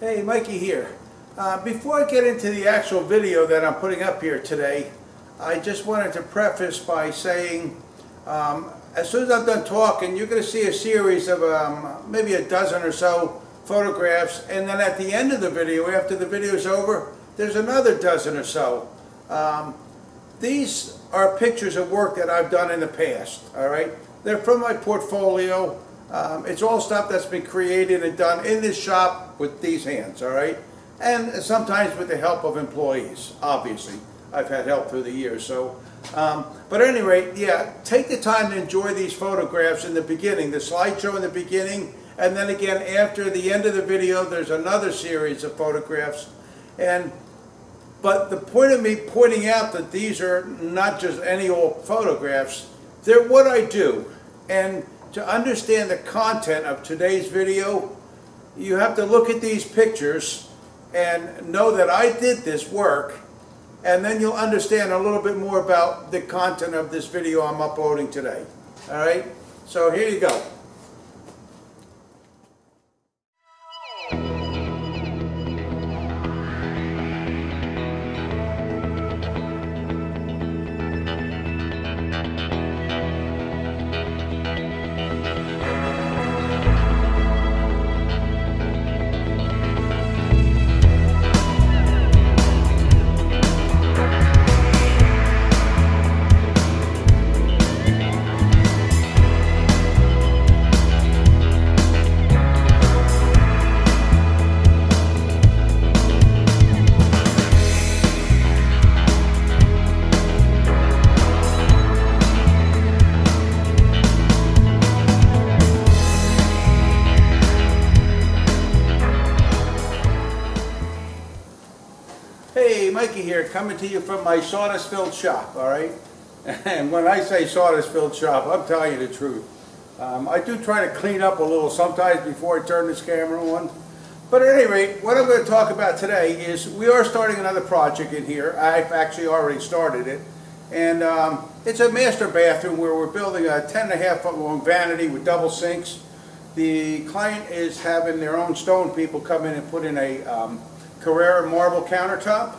Hey, Mikey here. Before I get into the actual video that I'm putting up here today, I just wanted to preface by saying as soon as I'm done talking, you're going to see a series of maybe a dozen or so photographs, and then at the end of the video, after the video is over, there's another dozen or so. These are pictures of work that I've done in the past, all right? They're from my portfolio. It's all stuff that's been created and done in this shop with these hands, all right? And sometimes with the help of employees, obviously. I've had help through the years, so. But at any rate, yeah, take the time to enjoy these photographs in the beginning, the slideshow in the beginning, and then again after the end of the video, there's another series of photographs. But the point of me pointing out that these are not just any old photographs, they're what I do. And to understand the content of today's video, you have to look at these pictures and know that I did this work, and then you'll understand a little bit more about the content of this video I'm uploading today. All right? So here you go. Hey, Mikey here, coming to you from my sawdust-filled shop, all right? And when I say sawdust-filled shop, I'm telling you the truth. I do try to clean up a little sometimes before I turn this camera on. But at any rate, what I'm going to talk about today is we are starting another project in here. I've actually already started it. And it's a master bathroom where we're building a 10.5-foot long vanity with double sinks. The client is having their own stone people come in and put in a Carrera marble countertop,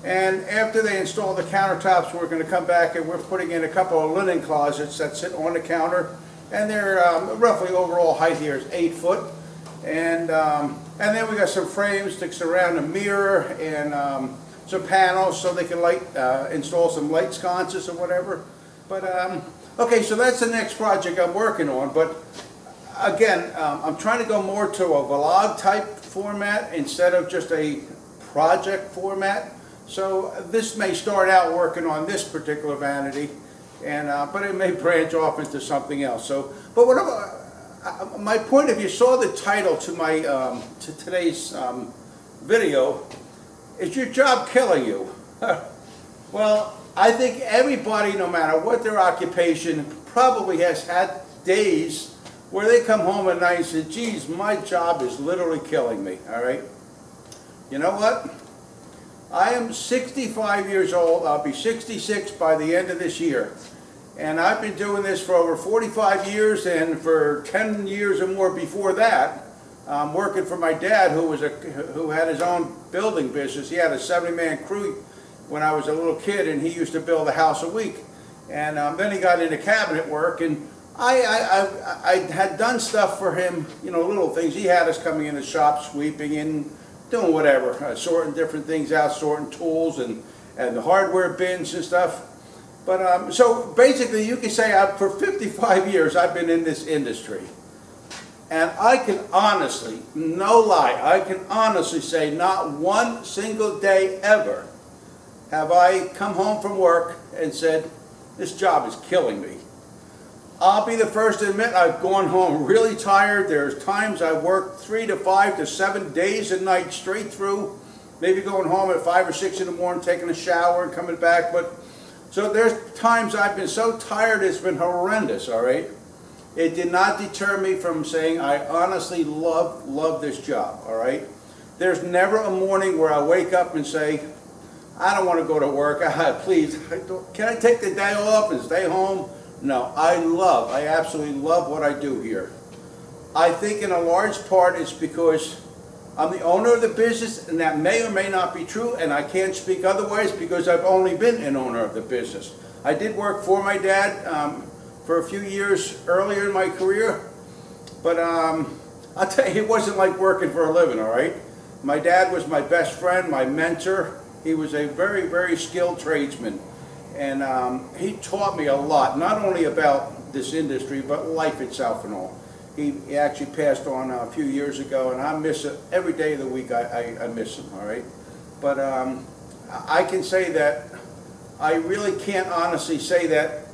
and after they install the countertops, we're going to come back and we're putting in a couple of linen closets that sit on the counter, and they're roughly overall height here is 8 foot, and then we got some frames to surround a mirror and some panels so they can install some light sconces or whatever. But okay, so that's the next project I'm working on. But again, I'm trying to go more to a vlog type format instead of just a project format. So this may start out working on this particular vanity, and but it may branch off into something else. So, but what my point, if you saw the title to my to today's video, is your job killing you? Well, I think everybody, no matter what their occupation, probably has had days where they come home at night and say, geez, my job is literally killing me, all right? You know what? I am 65 years old. I'll be 66 by the end of this year. And I've been doing this for over 45 years, and for 10 years or more before that, working for my dad, who had his own building business. He had a 70-man crew when I was a little kid, and he used to build a house a week. And then he got into cabinet work, and I had done stuff for him, you know, little things. He had us coming in the shop, sweeping and doing whatever, sorting different things out, sorting tools and the hardware bins and stuff. But so basically you can say for 55 years I've been in this industry. And I can honestly, no lie, I can honestly say not one single day ever have I come home from work and said, this job is killing me. I'll be the first to admit I've gone home really tired. There's times I've worked 3 to 5 to 7 days and nights straight through, maybe going home at 5 or 6 in the morning, taking a shower and coming back. But so there's times I've been so tired it's been horrendous, all right? It did not deter me from saying I honestly love this job, all right? There's never a morning where I wake up and say, I don't want to go to work. Please, can I take the day off and stay home? No, I absolutely love what I do here. I think in a large part it's because I'm the owner of the business, and that may or may not be true, and I can't speak otherwise because I've only been an owner of the business. I did work for my dad for a few years earlier in my career, but I'll tell you, it wasn't like working for a living, all right? My dad was my best friend, my mentor. He was a very, very skilled tradesman, and he taught me a lot, not only about this industry, but life itself and all. He actually passed on a few years ago, and I miss it every day of the week. I miss him, all right? But I can say that I really can't honestly say that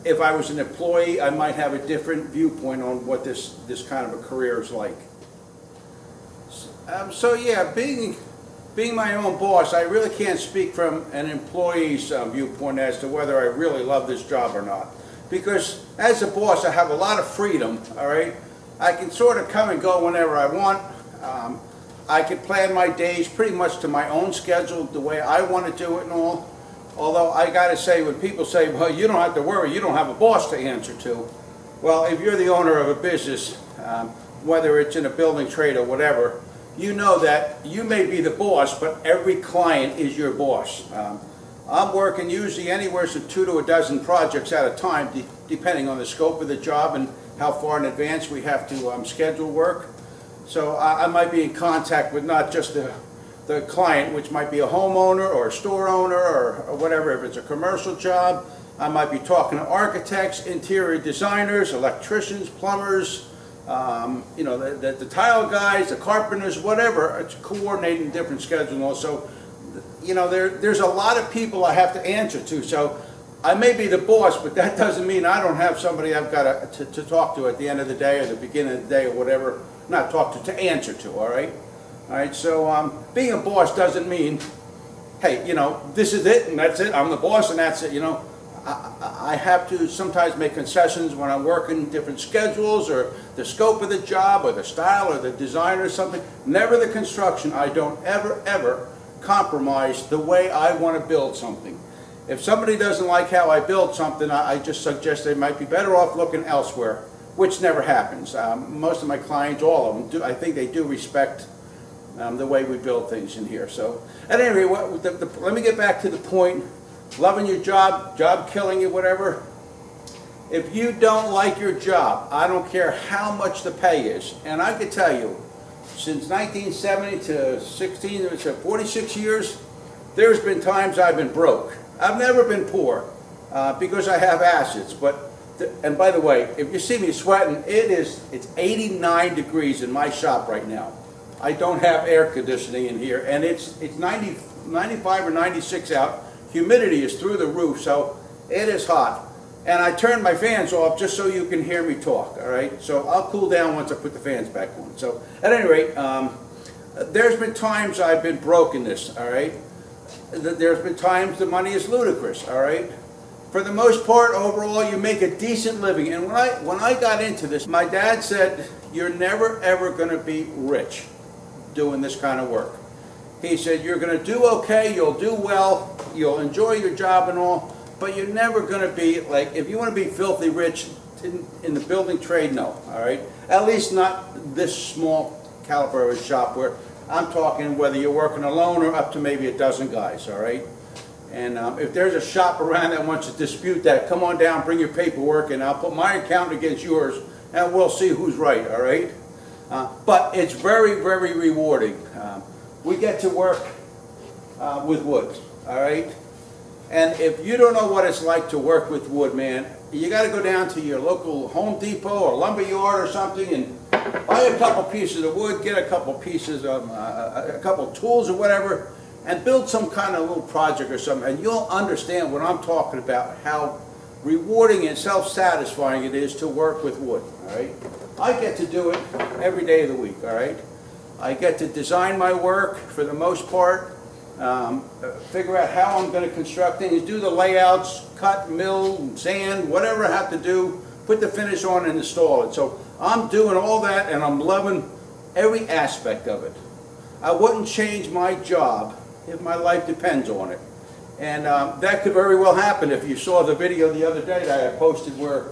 if I was an employee, I might have a different viewpoint on what this kind of a career is like. So yeah, being my own boss, I really can't speak from an employee's viewpoint as to whether I really love this job or not. Because as a boss, I have a lot of freedom, all right? I can sort of come and go whenever I want. I can plan my days pretty much to my own schedule, the way I want to do it and all. Although I got to say, when people say, well, you don't have to worry, you don't have a boss to answer to. Well, if you're the owner of a business, whether it's in a building trade or whatever, you know that you may be the boss, but every client is your boss. I'm working usually anywhere from 2 to a dozen projects at a time, depending on the scope of the job and how far in advance we have to schedule work. So I might be in contact with not just the client, which might be a homeowner or a store owner or whatever. If it's a commercial job, I might be talking to architects, interior designers, electricians, plumbers, you know, the tile guys, the carpenters, whatever. It's coordinating different schedules also. You know, there's a lot of people I have to answer to, so I may be the boss, but that doesn't mean I don't have somebody I've got to talk to at the end of the day or the beginning of the day or whatever. Not talk to answer to, all right? All right, so being a boss doesn't mean, hey, you know, this is it and that's it, I'm the boss and that's it, you know. I have to sometimes make concessions when I'm working different schedules or the scope of the job or the style or the design or something. Never the construction. I don't ever compromise the way I want to build something. If somebody doesn't like how I build something, I just suggest they might be better off looking elsewhere, which never happens. Most of my clients, all of them, do. I think they do respect the way we build things in here. So at any rate, let me get back to the point. Loving your job killing you, whatever. If you don't like your job, I don't care how much the pay is. And I can tell you, since 1970 to 16, it's 46 years, there's been times I've been broke. I've never been poor because I have assets. And by the way, if you see me sweating, it's 89 degrees in my shop right now. I don't have air conditioning in here, and it's 95 or 96 out. Humidity is through the roof, so it is hot. And I turned my fans off just so you can hear me talk, all right? So I'll cool down once I put the fans back on. So at any rate, there's been times I've been broke in this, all right? There's been times the money is ludicrous, all right? For the most part, overall, you make a decent living. And when I got into this, my dad said, you're never, ever going to be rich doing this kind of work. He said, you're going to do okay, you'll do well, you'll enjoy your job and all, but you're never going to be, like, if you want to be filthy rich in the building trade, no, all right? At least not this small caliber of a shop where I'm talking whether you're working alone or up to maybe a dozen guys, all right? And if there's a shop around that wants to dispute that, come on down, bring your paperwork, and I'll put my account against yours, and we'll see who's right, all right? But it's very, very rewarding. We get to work with wood, all right? And if you don't know what it's like to work with wood, man, you got to go down to your local Home Depot or lumber yard or something and buy a couple pieces of wood, get a couple pieces of, a couple tools or whatever, and build some kind of little project or something, and you'll understand what I'm talking about, how rewarding and self-satisfying it is to work with wood, all right? I get to do it every day of the week, all right? I get to design my work for the most part, figure out how I'm going to construct things, do the layouts, cut, mill, sand, whatever I have to do, put the finish on and install it. So I'm doing all that and I'm loving every aspect of it. I wouldn't change my job if my life depends on it. And that could very well happen. If you saw the video the other day that I posted where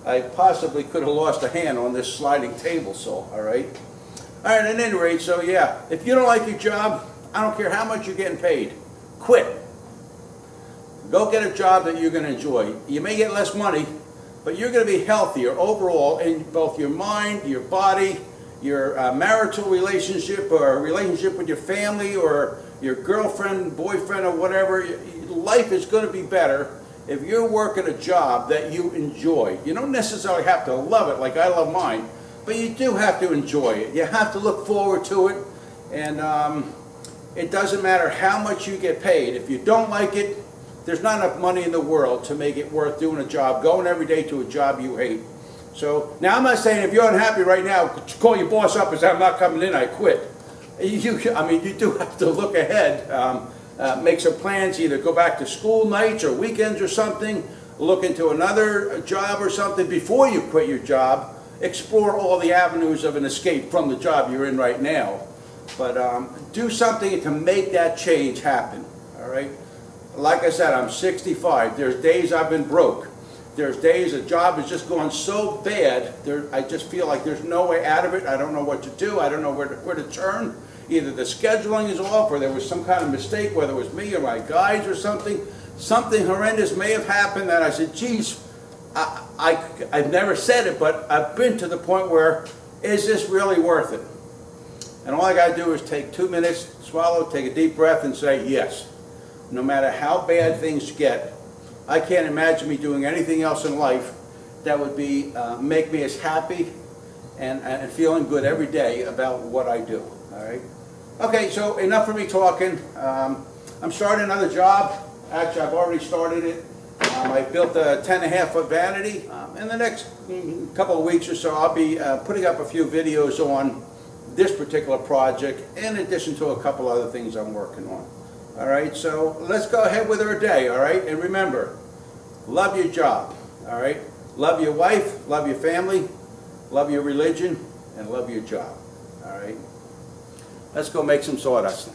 I possibly could have lost a hand on this sliding table saw, all right? All right, at any rate, so yeah, if you don't like your job, I don't care how much you're getting paid, quit. Go get a job that you're going to enjoy. You may get less money, but you're going to be healthier overall in both your mind, your body, your marital relationship, or a relationship with your family, or your girlfriend, boyfriend, or whatever. Life is going to be better if you're working a job that you enjoy. You don't necessarily have to love it like I love mine, but you do have to enjoy it. You have to look forward to it, and it doesn't matter how much you get paid. If you don't like it, there's not enough money in the world to make it worth doing a job, going every day to a job you hate. So, now I'm not saying if you're unhappy right now, call your boss up and say, I'm not coming in, I quit. You do have to look ahead, make some plans, either go back to school nights or weekends or something, look into another job or something before you quit your job. Explore all the avenues of an escape from the job you're in right now. But do something to make that change happen, all right? Like I said, I'm 65. There's days I've been broke. There's days a job is just going so bad, I just feel like there's no way out of it. I don't know what to do. I don't know where to turn. Either the scheduling is off, or there was some kind of mistake, whether it was me or my guides or something. Something horrendous may have happened that I said, geez, I've never said it, but I've been to the point where, is this really worth it? And all I got to do is take 2 minutes, swallow, take a deep breath, and say yes. No matter how bad things get, I can't imagine me doing anything else in life that would be make me as happy and feeling good every day about what I do. All right. Okay, so enough for me talking. I'm starting another job. Actually, I've already started it. I built a 10.5-foot vanity. In the next couple of weeks or so, I'll be putting up a few videos on this particular project, in addition to a couple other things I'm working on. All right, so let's go ahead with our day, all right? And remember, love your job, all right? Love your wife, love your family, love your religion, and love your job, all right? Let's go make some sawdust.